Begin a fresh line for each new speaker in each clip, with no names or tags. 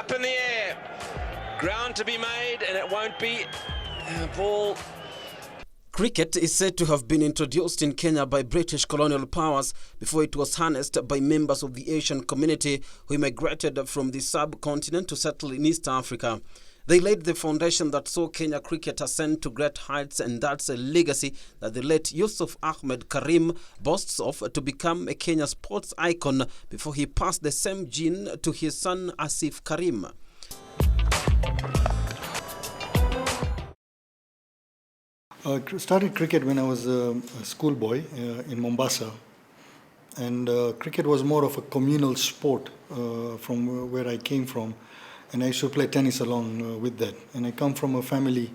up in the air. Ground to be made, and it won't be. Ball.
Cricket is said to have been introduced in Kenya by British colonial powers before it was harnessed by members of the Asian community who immigrated from the subcontinent to settle in East Africa. They laid the foundation that saw Kenya cricket ascend to great heights, and that's a legacy that the late Yusuf Karim boasts of to become a Kenya sports icon before he passed the same gene to his son Aasif Karim.
I started cricket when I was a schoolboy in Mombasa, and cricket was more of a communal sport from where I came from, and I used to play tennis along with that. And I come from a family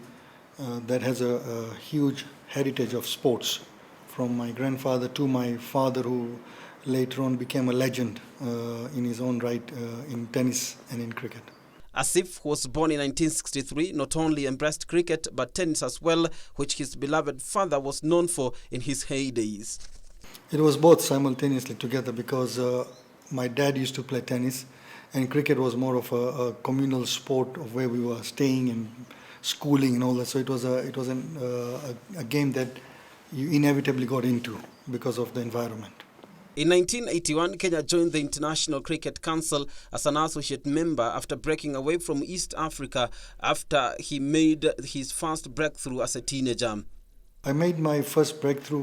that has a huge heritage of sports, from my grandfather to my father, who later on became a legend in his own right in tennis and in cricket.
Aasif was born in 1963, not only embraced cricket but tennis as well, which his beloved father was known for in his heydays.
It was both simultaneously together, because my dad used to play tennis, and cricket was more of a communal sport of where we were staying and schooling and all that. So it was a game that you inevitably got into because of the environment.
In 1981, Kenya joined the International Cricket Council as an associate member after breaking away from East Africa after he made his first breakthrough as a teenager.
I made my first breakthrough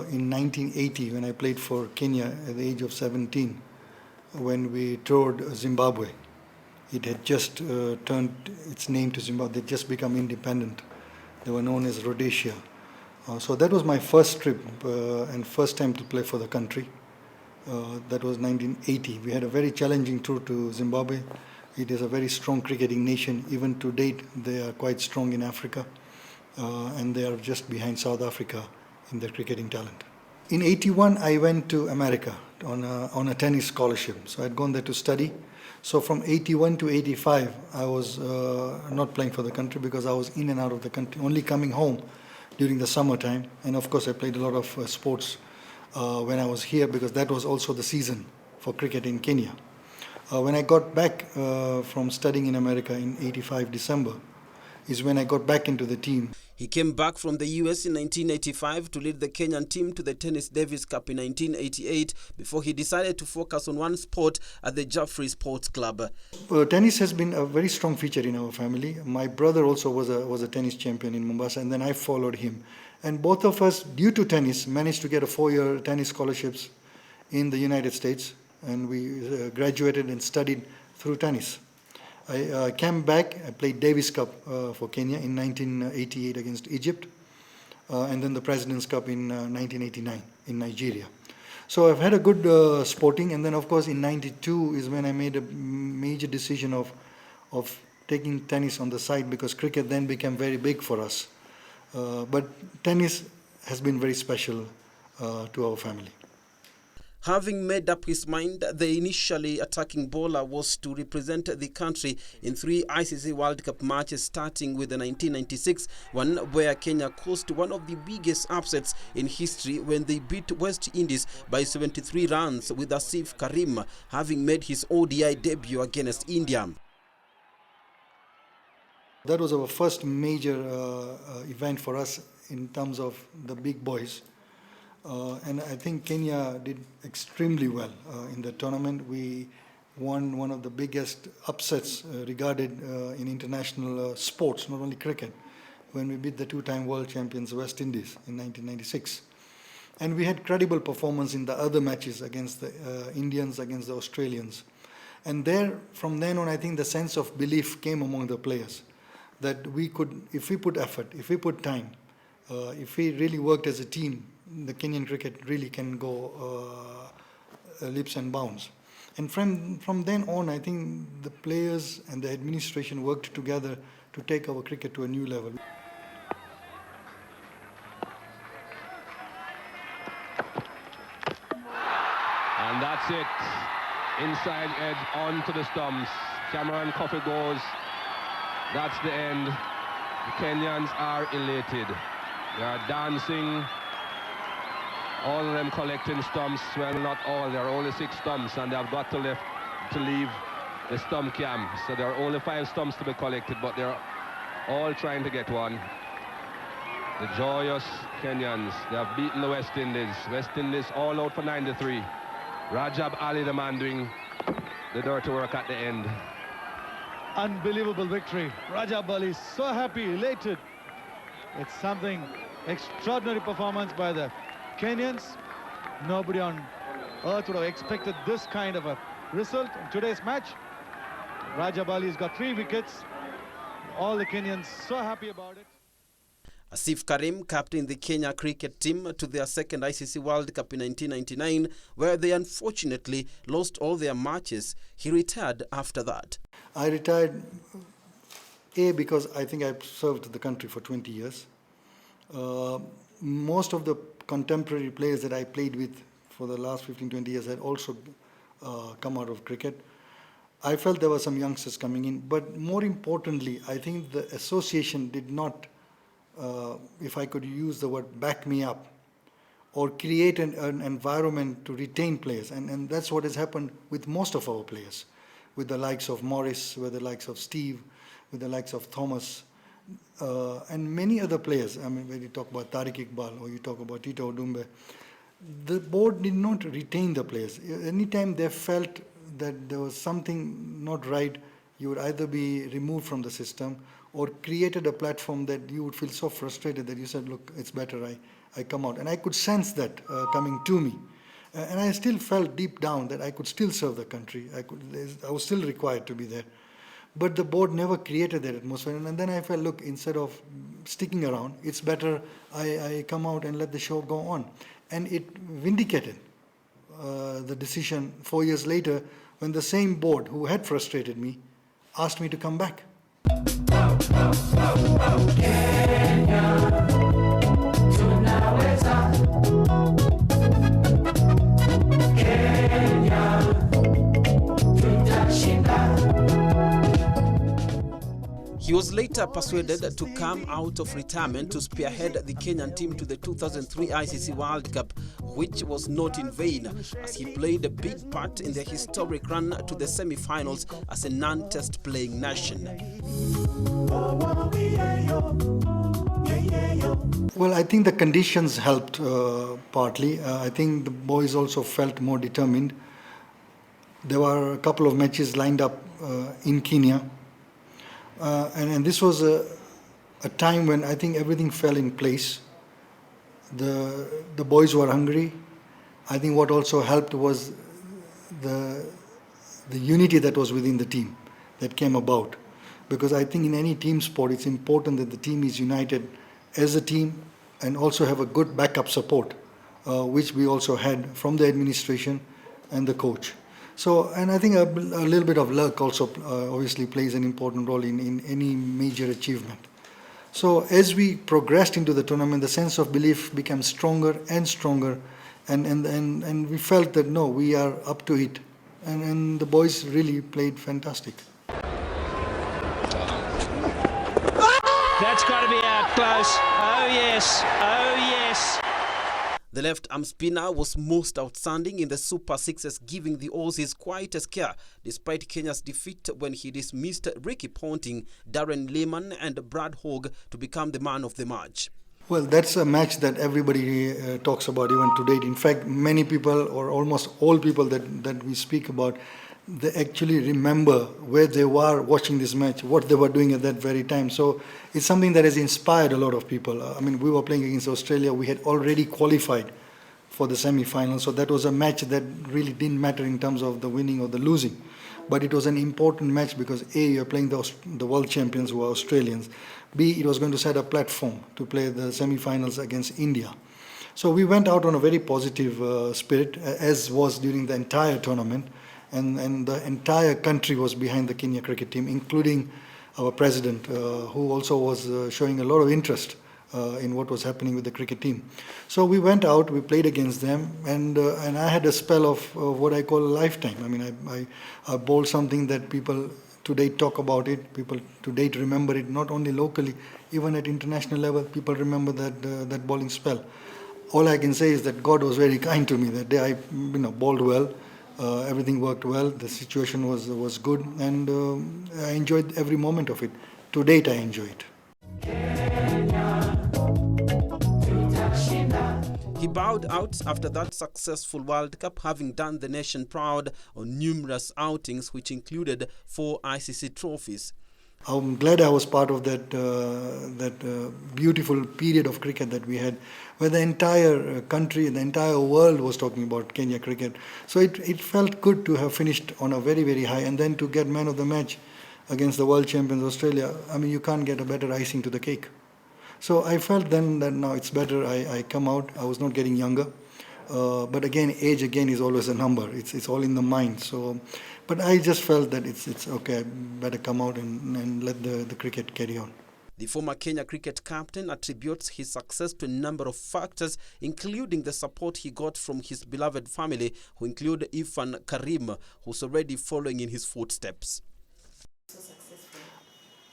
in 1980 when I played for Kenya at the age of 17, when we toured Zimbabwe. It had just turned its name to Zimbabwe. They had just become independent. They were known as Rhodesia. So that was my first trip and first time to play for the country. That was 1980. We had a very challenging tour to Zimbabwe. It is a very strong cricketing nation. Even to date, they are quite strong in Africa. And they are just behind South Africa in their cricketing talent. In 81, I went to America on a tennis scholarship. So I'd gone there to study. So from 81 to 85, I was not playing for the country because I was in and out of the country, only coming home during the summertime. And of course, I played a lot of sports when I was here, because that was also the season for cricket in Kenya. When I got back from studying in America in 85 December, is when I got back into the team.
He came back from the US in 1985 to lead the Kenyan team to the Tennis Davis Cup in 1988 before he decided to focus on one sport at the Jaffrey Sports Club.
Tennis has been a very strong feature in our family. My brother also was a tennis champion in Mombasa, and then I followed him. And both of us, due to tennis, managed to get a 4-year tennis scholarships in the United States, and we graduated and studied through tennis. I came back, I played Davis Cup for Kenya in 1988 against Egypt, and then the President's Cup in 1989 in Nigeria. So I've had a good sporting, and then of course in 92 is when I made a major decision of taking tennis on the side, because cricket then became very big for us. But tennis has been very special to our family.
Having made up his mind, the initially attacking bowler was to represent the country in 3 ICC World Cup matches, starting with the 1996 one, where Kenya caused one of the biggest upsets in history when they beat West Indies by 73 runs, with Aasif Karim having made his ODI debut against India.
That was our first major event for us in terms of the big boys. And I think Kenya did extremely well in the tournament. We won one of the biggest upsets regarded in international sports, not only cricket, when we beat the 2-time world champions West Indies in 1996. And we had credible performance in the other matches against the Indians, against the Australians. And from then on, I think the sense of belief came among the players that we could, if we put effort, if we put time, if we really worked as a team, the Kenyan cricket really can go leaps and bounds. And from then on, I think the players and the administration worked together to take our cricket to a new level.
And that's it. Inside edge onto the stumps. Cameron Coffey goes. That's the end. The Kenyans are elated. They are dancing. All of them collecting stumps. Well, not all. There are only 6 stumps, and they've got to leave the stump cam. So there are only 5 stumps to be collected, but they're all trying to get one. The joyous Kenyans, they have beaten the West Indies. West Indies all out for 93. Rajab Ali, the man doing the dirty work at the end.
Unbelievable victory. Rajab Ali is so happy, elated. It's something extraordinary performance by the Kenyans. Nobody on earth would have expected this kind of a result in today's match. Rajab Ali's got 3 wickets. All the Kenyans so happy about it.
Aasif Karim captained the Kenya cricket team to their second ICC World Cup in 1999, where they unfortunately lost all their matches. He retired after that.
I retired, because I think I've served the country for 20 years. Most of the contemporary players that I played with for the last 15-20 years had also come out of cricket. I felt there were some youngsters coming in, but more importantly, I think the association did not, if I could use the word, back me up or create an environment to retain players. And that's what has happened with most of our players, with the likes of Morris, with the likes of Steve, with the likes of Thomas, and many other players. I mean, when you talk about Tariq Iqbal or you talk about Tito Odumbe, the board did not retain the players. Anytime they felt that there was something not right, you would either be removed from the system or created a platform that you would feel so frustrated that you said, look, it's better I come out. And I could sense that coming to me. And I still felt deep down that I could still serve the country. I was still required to be there. But the board never created that atmosphere. And then I felt, look, instead of sticking around, it's better I come out and let the show go on. And it vindicated the decision 4 years later when the same board who had frustrated me asked me to come back.
He was later persuaded to come out of retirement to spearhead the Kenyan team to the 2003 ICC World Cup, which was not in vain, as he played a big part in the historic run to the semi-finals as a non-test playing nation.
Well, I think the conditions helped partly. I think the boys also felt more determined. There were a couple of matches lined up in Kenya. And this was a time when I think everything fell in place. The boys were hungry. I think what also helped was the unity that was within the team that came about. Because I think in any team sport, it's important that the team is united as a team and also have a good backup support, which we also had from the administration and the coach. So, and I think a little bit of luck also obviously plays an important role in any major achievement. So as we progressed into the tournament, the sense of belief became stronger and stronger, and we felt that no, we are up to it. And the boys really played fantastic.
That's got to be out close. Oh yes, oh yes.
The left-arm spinner was most outstanding in the Super Sixes, giving the Aussies quite a scare, despite Kenya's defeat when he dismissed Ricky Ponting, Darren Lehmann and Brad Hogg to become the man of the match.
Well, that's a match that everybody talks about even to date. In fact, many people, or almost all people that we speak about, they actually remember where they were watching this match, what they were doing at that very time. So it's something that has inspired a lot of people. I mean, we were playing against Australia. We had already qualified for the semi-final. So that was a match that really didn't matter in terms of the winning or the losing. But it was an important match because A, you're playing the world champions who are Australians. B, it was going to set a platform to play the semi-finals against India. So we went out on a very positive spirit, as was during the entire tournament. And the entire country was behind the Kenya cricket team, including our president, who also was showing a lot of interest in what was happening with the cricket team. So we went out, we played against them, and I had a spell of what I call a lifetime. I mean, I bowled something that people to date talk about it, people to date remember it, not only locally, even at international level, people remember that bowling spell. All I can say is that God was very kind to me that day. I bowled well. Everything worked well. The situation was good, and I enjoyed every moment of it. To date, I enjoy it.
He bowed out after that successful World Cup, having done the nation proud on numerous outings, which included 4 ICC trophies.
I'm glad I was part of that beautiful period of cricket that we had, where the entire country, the entire world was talking about Kenya cricket. So it felt good to have finished on a very, very high, and then to get man of the match against the world champions Australia. I mean, you can't get a better icing to the cake. So I felt then that now it's better I come out. I was not getting younger. But again, age again is always a number. It's all in the mind. So, but I just felt that it's okay. I better come out and let the cricket carry on.
The former Kenya cricket captain attributes his success to a number of factors, including the support he got from his beloved family, who include Aasif Karim, who's already following in his footsteps.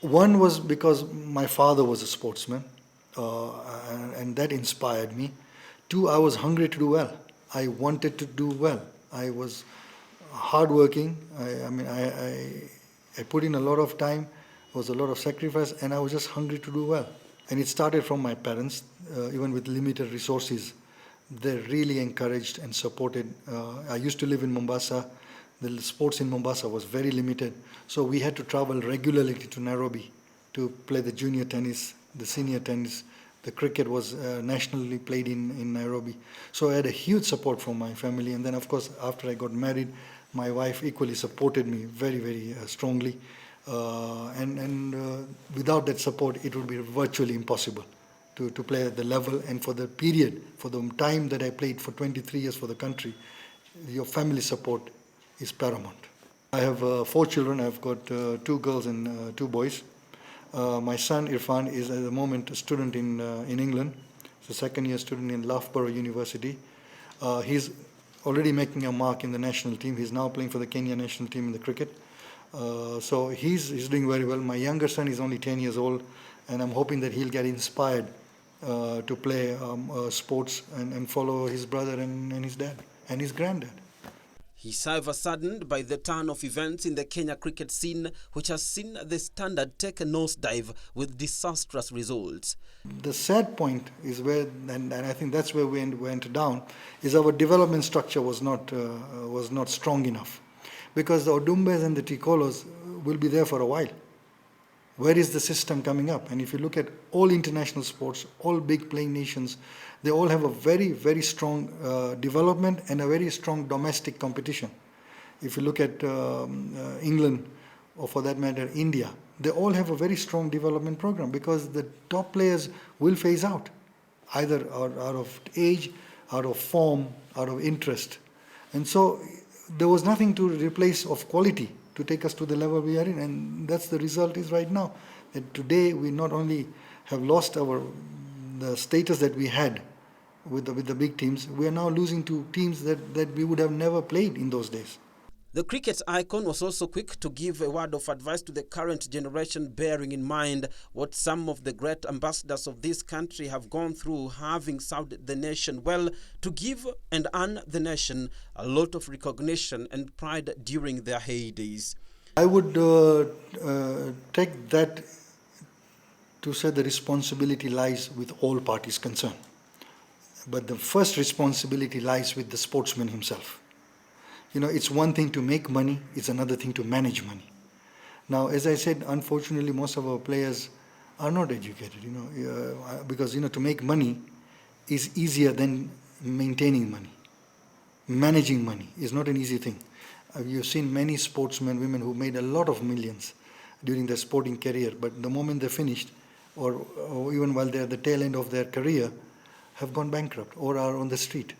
One was because my father was a sportsman, and that inspired me. 2, I was hungry to do well. I wanted to do well. I was hardworking. I put in a lot of time. It was a lot of sacrifice, and I was just hungry to do well. And it started from my parents, even with limited resources. They really encouraged and supported. I used to live in Mombasa. The sports in Mombasa was very limited. So we had to travel regularly to Nairobi to play the junior tennis, the senior tennis. The cricket was nationally played in Nairobi. So I had a huge support from my family. And then, of course, after I got married, my wife equally supported me very, very strongly. Without that support, it would be virtually impossible to play at the level. And for the period, for the time that I played for 23 years for the country, your family support is paramount. I have 4 children. I've got 2 girls and 2 boys. My son Irfan is at the moment a student in England. He's a 2nd-year student in Loughborough University. He's already making a mark in the national team. He's now playing for the Kenyan national team in the cricket. So he's doing very well. My younger son is only 10 years old, and I'm hoping that he'll get inspired to play sports and follow his brother and his dad and his granddad.
He's however saddened by the turn of events in the Kenya cricket scene, which has seen the standard take a nosedive with disastrous results.
The sad point is where, and I think that's where we went down, is our development structure was not strong enough. Because the Odumbes and the Tricolos will be there for a while. Where is the system coming up? And if you look at all international sports, all big playing nations, they all have a very, very strong development and a very strong domestic competition. If you look at England, or for that matter, India, they all have a very strong development program because the top players will phase out, either out of age, out of form, out of interest. And so there was nothing to replace of quality to take us to the level we are in, and that's the result is right now. That today we not only have lost the status that we had with the big teams, we are now losing to teams that we would have never played in those days.
The cricket icon was also quick to give a word of advice to the current generation, bearing in mind what some of the great ambassadors of this country have gone through, having served the nation well, to give and earn the nation a lot of recognition and pride during their heydays.
I would take that to say the responsibility lies with all parties concerned. But the first responsibility lies with the sportsman himself. You know, it's one thing to make money, it's another thing to manage money. Now, as I said, unfortunately, most of our players are not educated, because, to make money is easier than maintaining money. Managing money is not an easy thing. You've seen many sportsmen, women who made a lot of millions during their sporting career, but the moment they're finished, or even while they're at the tail end of their career, have gone bankrupt or are on the street.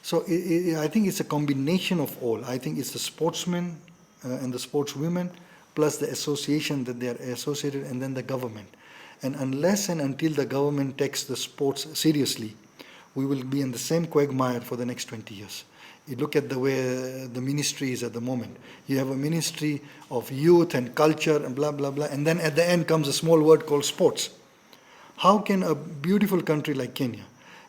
So I think it's a combination of all. I think it's the sportsmen and the sportswomen plus the association that they are associated, and then the government. And unless and until the government takes the sports seriously, we will be in the same quagmire for the next 20 years. You look at the way the ministry is at the moment. You have a ministry of youth and culture and blah, blah, blah. And then at the end comes a small word called sports. How can a beautiful country like Kenya,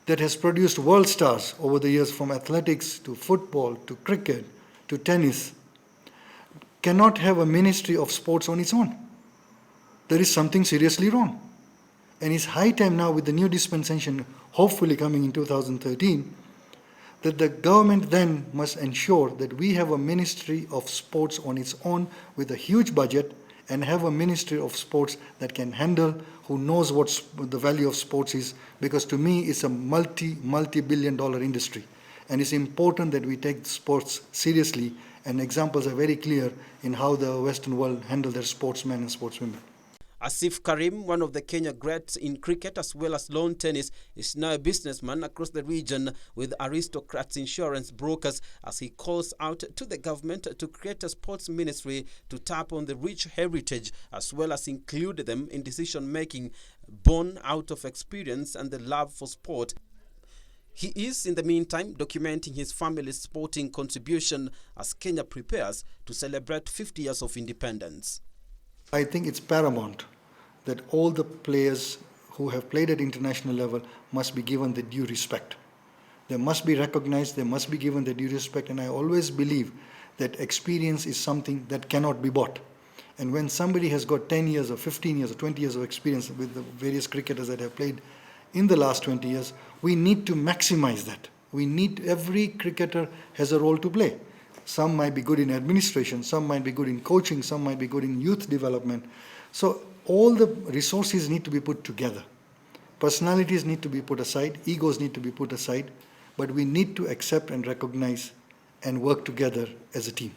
that has produced world stars over the years from athletics to football to cricket to tennis, cannot have a ministry of sports on its own. There is something seriously wrong. And it's high time now, with the new dispensation hopefully coming in 2013, that the government then must ensure that we have a ministry of sports on its own with a huge budget, and have a ministry of sports that can handle, who knows what the value of sports is, because to me it's a multi-billion-dollar industry. And it's important that we take sports seriously, and examples are very clear in how the Western world handle their sportsmen and sportswomen.
Aasif Karim, one of the Kenya greats in cricket as well as lawn tennis, is now a businessman across the region with aristocrats insurance brokers, as he calls out to the government to create a sports ministry to tap on the rich heritage as well as include them in decision-making born out of experience and the love for sport. He is, in the meantime, documenting his family's sporting contribution as Kenya prepares to celebrate 50 years of independence.
I think it's paramount that all the players who have played at international level must be given the due respect. They must be recognized, they must be given the due respect, and I always believe that experience is something that cannot be bought. And when somebody has got 10 years or 15 years or 20 years of experience with the various cricketers that have played in the last 20 years, we need to maximize that. Every cricketer has a role to play. Some might be good in administration, some might be good in coaching, some might be good in youth development. So all the resources need to be put together. Personalities need to be put aside, egos need to be put aside, but we need to accept and recognize and work together as a team.